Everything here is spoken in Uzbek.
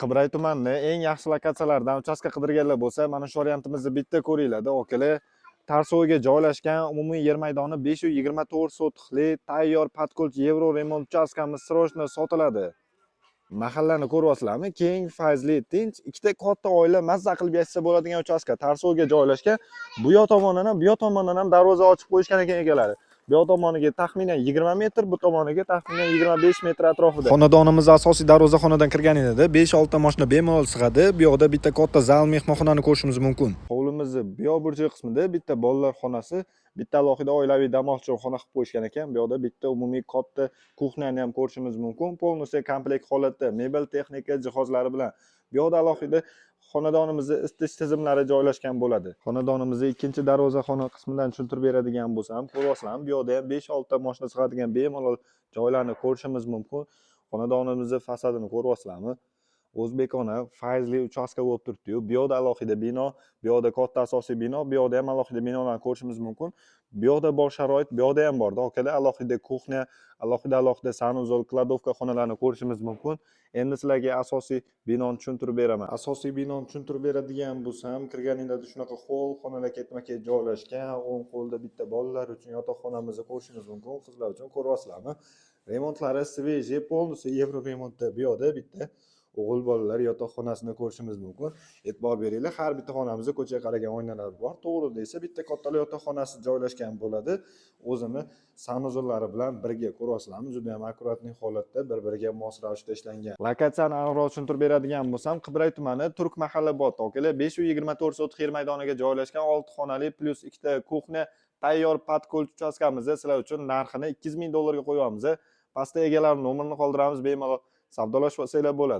Qibray tumanini eng yaxshi lokatsiyalardan uchastka qidirganlar bo'lsa, mana shu variantimizni bitta ko'ringlar. Okalar, Tarso'ga joylashgan umumiy yer maydoni 524 sotixli tayyor podkolch yevro remont uchastkamiz srochno sotiladi. Mahallani ko'ryapsizlarmi? Keng, fayzli, tinch, ikkita katta oila mazza qilib yashasa bo'ladigan uchastka. Tarso'ga joylashgan. Bu yoq tomondan ham, bu yoq tomondan ham darvoza ochib qo'yishgan ekan egalari. Bu yoq tomoniga taxminan 20 metr, bu tomoniga taxminan 25 metr atrofida. Xonadonimizning asosiy darvozaxonadan kirganingizda 5-6 ta mashina bemalol sig'adi. Bu yoqda bitta katta zal mehmonxonani ko'rishimiz mumkin. Hovlimizning bu yoq burchak qismida bitta bolalar xonasi, bitta alohida oilaviy dam oluvchi xona qilib qo'yishgan ekan. Bu yoqda bitta umumiy katta kuxnyani ham ko'rishimiz mumkin. Полностью komplekt holatda mebel, texnika jihozlari bilan. Bu yoqda alohida xonadonimizda isitish tizimlari joylashgan bo'ladi. Xonadonimizning ikkinchi darvozaxona qismidan tushuntirib beradigan bo'lsam, ko'ryapsizlarmi? Bu yoqda ham 5-6 ta mashina sig'adigan bemalol joylarni ko'rishimiz mumkin. Xonadonimizning fasadini ko'ryapsizlarmi? O'zbekona fayzli uchastka bo'lib turibdi-yu. Bu yoqda alohida bino, bu yoqda katta asosiy bino, bu yoqda ham alohida binolarni ko'rishimiz mumkin. Bu yoqda bor sharoit, bu yoqda ham bor. Okalar, alohida kuxnya, alohida sanuzol, kladovka xonalarini ko'rishimiz mumkin. Endi sizlarga asosiy binoni tushuntirib beraman. Asosiy binoni tushuntirib beradigan bo'lsam, kirganingizda shunaqa hol xonalar ketma-ket joylashgan, o'ng qo'lda bitta bolalar uchun yotoqxonamizni ko'rishingiz mumkin. Qizlar uchun ko'ryapsizlarmi? Remontlari sveji, полностью yevro remontda. Bu yoqda bitta o'g'il bolalar yotoqxonasini ko'rishimiz mumkin. E'tibor beringlar, har bitta xonamizda ko'chaga qaragan oynalar bor. To'g'rida esa bitta katta yotoqxonasi joylashgan bo'ladi. O'zini sanuzollari bilan birga ko'ryapsizlarmi? Juda ham akkuratli holatda bir-biriga mos ravishda ishlangan. Lokatsiyani aniqroq tushuntirib beradigan bo'lsam, Qibray tumani Turk mahalla bot. Okalar, 524 sotik yer maydoniga joylashgan 6 xonali plus 2 ta kuxnya tayyor podkolch uchastkamizda sizlar uchun narxini $2000 ga qo'yamiz. Pastda egalarning nomerini qoldiramiz, bemalol savdolashib olsanglar bo'ladi.